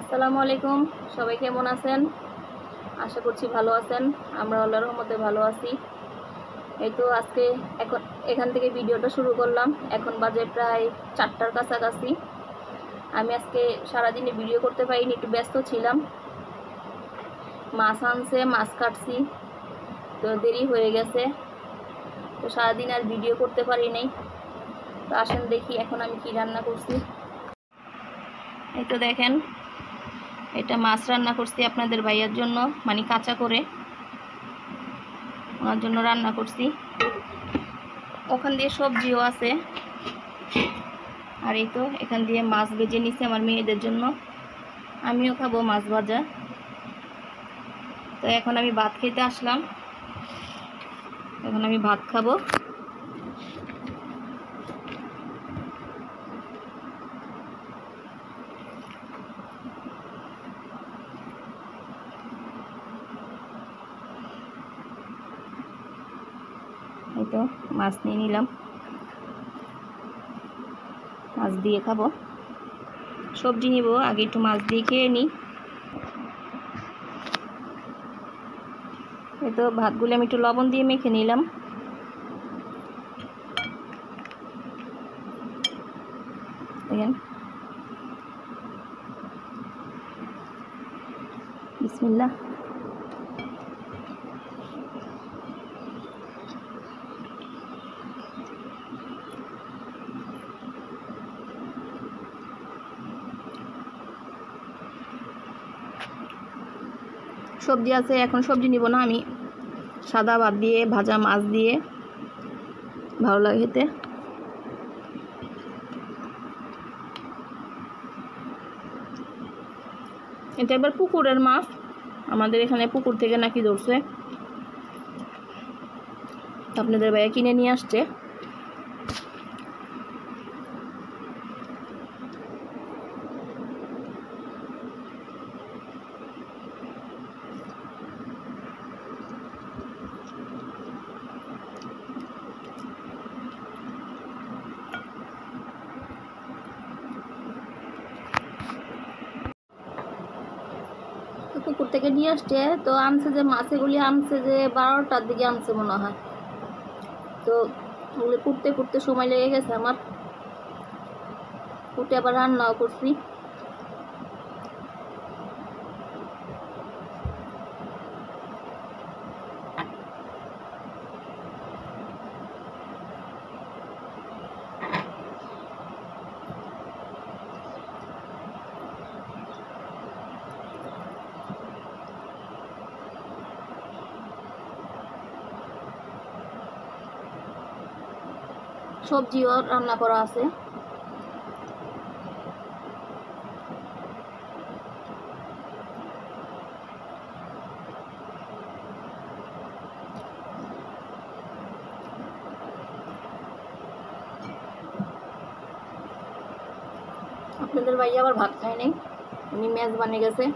আসসালামু আলাইকুম। সবাই কেমন আছেন? আশা করছি ভালো আছেন। আমরা আল্লাহর রহমতে ভালো আছি। এই তো আজকে এখান থেকে ভিডিওটা শুরু করলাম। এখন বাজে প্রায় 4টার কাছাকাছি। আমি আজকে সারাদিনে ভিডিও করতে পারিনি, একটু ব্যস্ত ছিলাম। মাছ আনছে, মাছ কাটছি, তো দেরি হয়ে গেছে, তো সারাদিন আর ভিডিও করতে পারি নাই। তো আসেন দেখি এখন আমি কি রান্না করছি। এই তো দেখেন, এটা মাছ রান্না করছি আপনাদের ভাইয়ার জন্য, মানে কাঁচা করে ওনার জন্য রান্না করছি। ওখান দিয়ে সবজিও আছে, আর এই তো এখান দিয়ে মাছ ভেজে নিছি আমার মেয়েদের জন্য, আমিও খাবো মাছ ভাজা। তো এখন আমি ভাত খেতে আসলাম, এখন আমি ভাত খাবো। এই তো মাছ নিয়ে নিলাম, মাছ দিয়ে খাবো। সবজি নিব, আগে একটু মাছ দিয়ে খেয়ে নিই। এই তো ভাতগুলো আমি একটু লবণ দিয়ে মেখে নিলাম। দেখেন, বিসমিল্লাহ। সবজি আছে, এখন সবজি নিব না, আমি সাদা ভাত দিয়ে ভাজা মাছ দিয়ে ভালো লাগে খেতে। এটা এবার পুকুরের মাছ, আমাদের এখানে পুকুর থেকে নাকি ধরছে, আপনাদের ভাইয়া কিনে নিয়ে আসছে। পুকুর থেকে নিয়ে আসছে, তো আনছে যে মাছগুলি আনছে যে 12টার দিকে আনছে মনে হয়। তো ওগুলো কুটতে কুটতে সময় লেগে গেছে আমার, কুটে আবার রান্নাও করছি। সবজিও রান্না করা আছে। আপনাদের ভাইয়া আবার ভাত খায় নাই, উনি মেজবানে গেছে।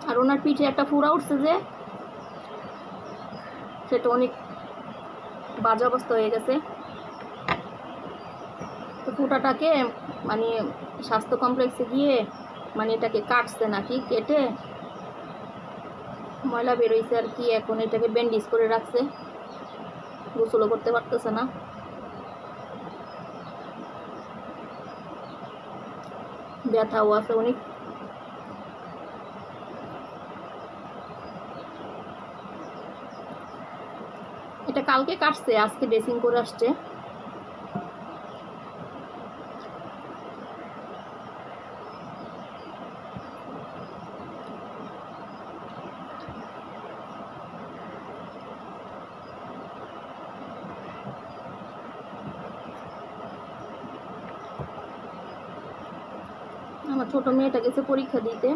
আর ওনার পিঠে একটা ফুঁড়া উঠছে যে, সেটা অনেক বাজে অবস্থা হয়ে গেছে। তো ফুঁটাটাকে মানে স্বাস্থ্য কমপ্লেক্সে গিয়ে মানে এটাকে কাটছে নাকি, কেটে ময়লা বেরোইছে আর কি। এখন এটাকে ব্যান্ডেজ করে রাখছে, গোসলও করতে পারতেছে না। ব্যথাও আছে অনেক। এটা কালকে কাটছে, আজকে ড্রেসিং করে আসছে। আমার ছোট মেয়েটা গেছে পরীক্ষা দিতে,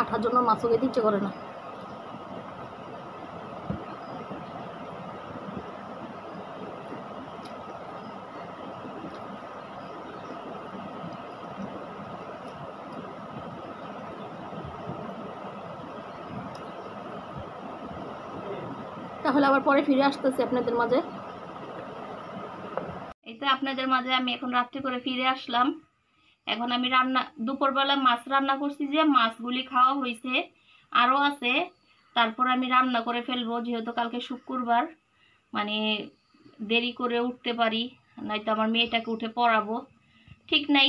কাটার জন্য মাছও খেতে ইচ্ছে করে না। তাহলে আবার পরে ফিরে আসতেছি আপনাদের মাঝে। এই তো আপনাদের মাঝে আমি এখন রাত্রে করে ফিরে আসলাম। এখন আমি দুপুরবেলা মাছ রান্না করছি, যে মাছগুলি খাওয়া হয়েছে, আরও আছে। তারপর আমি রান্না করে ফেলবো, যেহেতু কালকে শুক্রবার, মানে দেরি করে উঠতে পারি, নয়তো আমার মেয়েটাকে উঠে পড়াবো, ঠিক নাই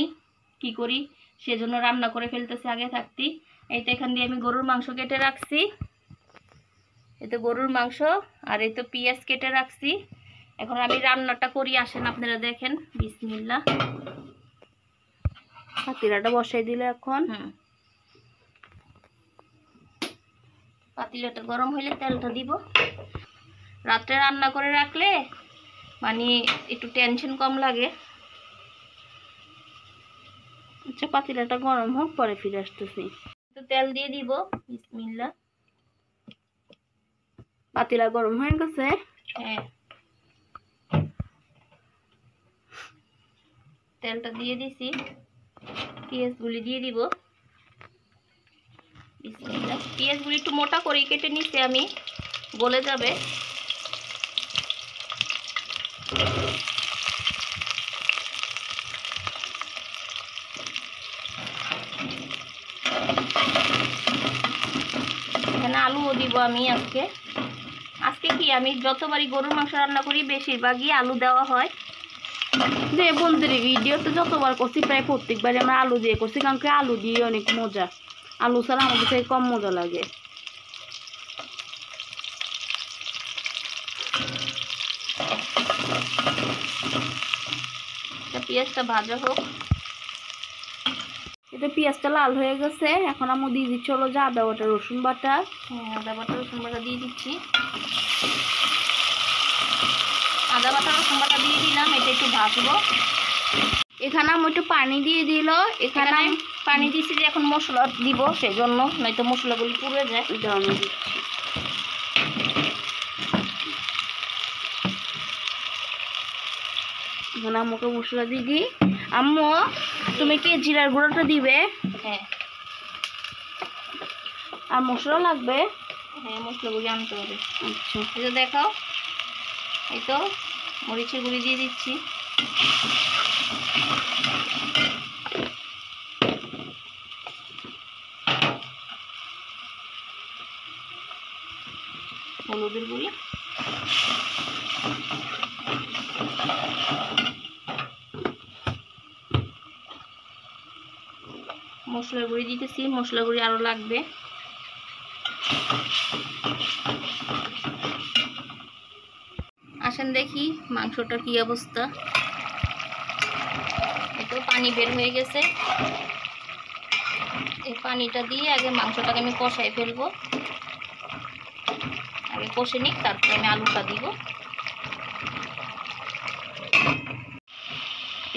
কি করি, সেজন্য রান্না করে ফেলতেছি আগে থাকতেই। এই তো এখান দিয়ে আমি গরুর মাংস কেটে রাখছি, এই তো গরুর মাংস, আর এই তো পেঁয়াজ কেটে রাখছি। এখন আমি রান্নাটা করি, আসেন আপনারা দেখেন। বিসমিল্লাহ। পাতিলাটা বসাই দিলে এখন পাতিলাটা গরম হইলে তেলটা দিব। রাত্রে রান্না করে রাখলে মানে একটু টেনশন কম লাগে। আচ্ছা, পাতিলাটা গরম হোক, পরে ফিরে আসতেছি। তো তেল দিয়ে দিব। বিসমিল্লাহ। পাতিলা গরম হয়ে গেছে। হ্যাঁ, তেলটা দিয়ে দিছি, পেঁয়াজগুলি দিয়ে দিব। বিসমিল্লাহ। পেঁয়াজগুলি একটু মোটা করে কেটে নিচ্ছি আমি, গলে যাবে। এখানে আলুও দিব আমি আজকে। কি আমি যতবারই গরুর মাংস রান্না করি বেশিরভাগই আলু দেওয়া হয়। যে বন্ধুর ভিডিওতে যতবার করছি প্রায় প্রত্যেকবারই আমরা আলু দিয়ে করছি, কারণ কি আলু দিয়ে অনেক মজা, আলু ছাড়া আমাদের থেকে কম মজা লাগে। পেঁয়াজটা ভাজা হোক। এটা পেঁয়াজটা লাল হয়ে গেছে, এখন আমি দিয়ে দিচ্ছি হলো যে আদা বাটা রসুন বাটা। হ্যাঁ, আদা বাটা রসুন বাটা দিয়ে দিচ্ছি। আদা বাটা রসুন বাটা দিয়ে দিলাম, এটা একটু ভাজবো। এখানে আমি একটু পানি দিয়ে দিল, এখানে আমি পানি দিচ্ছি যে এখন মশলা দিব, সেই জন্য, নয়তো মশলাগুলি পুড়ে যায়। এটা আমি দিচ্ছি। এখন আম্মুকে মশলা দিয়ে দিই। আম্মু, তুমি কি জিরার গুঁড়োটা দিবে? হ্যাঁ। আর মশলা লাগবে? হ্যাঁ, মশলাগুলি আনতে হবে। আচ্ছা, এই তো দেখাও, এই তো মরিচের গুঁড়ি দিয়ে দিচ্ছি। হলুদের গুঁড়ি, মশলার গুঁড়ি দিতেছি, মশলা গুঁড়ি আরো লাগবে। আসেন দেখি মাংসটার কি অবস্থা। এতো পানি বের হয়ে গেছে, এই পানিটা দিয়ে আগে মাংসটাকে আমি কষাই ফেলবো। আগে কষে নিক, তারপরে আমি আলুটা দিব।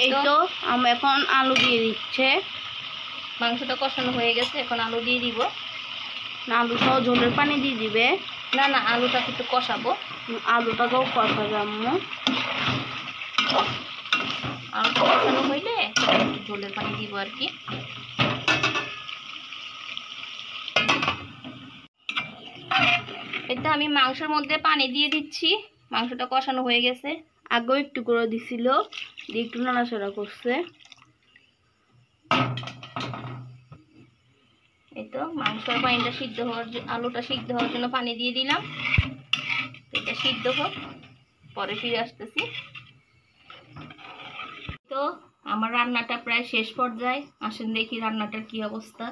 এই তো আমি এখন আলু দিয়ে দিচ্ছে। মাংসটা কষানো হয়ে গেছে, এখন আলু দিয়ে দিব। না, আলু সহ ঝোলের পানি দিয়ে দিবে? না না, আলুটাকে একটু কষাবো। আলুটাকেও কষাবো আম্মু। আলুটা কষানো হইলে একটু ঝোলের পানি দিব আর কি। এটা আমি মাংসের মধ্যে পানি দিয়ে দিচ্ছি। মাংসটা কষানো হয়ে গেছে, আগেও একটু করে দিছিল, দিয়ে একটু নাড়াচাড়া করছে। এই তো মাংসের পানিটা সিদ্ধ হওয়ার, আলুটা সিদ্ধ হওয়ার জন্য পানি দিয়ে দিলাম। এটা সিদ্ধ হোক, পরে ফিরে আসতেছি। তো আমার রান্নাটা প্রায় শেষ পর্যায়ে, আসেন দেখি রান্নাটার কি অবস্থা,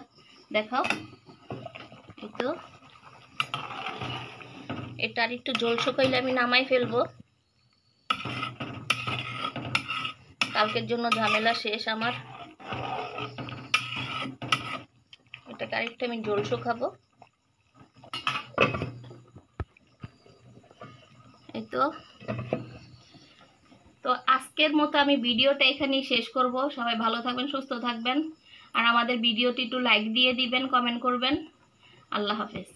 দেখাও। এই তো এটা আর একটু ঝোল শুকাইলে আমি নামাই ফেলবো, কালকের জন্য ঝামেলা শেষ আমার। এটাকে আরেকটু আমি ঝোল শুকাবো। এই তো আজকের মতো আমি ভিডিওটা এখানেই শেষ করব। সবাই ভালো থাকবেন, সুস্থ থাকবেন। আর আমাদের ভিডিওটি একটু লাইক দিয়ে দিবেন, কমেন্ট করবেন। আল্লাহ হাফেজ।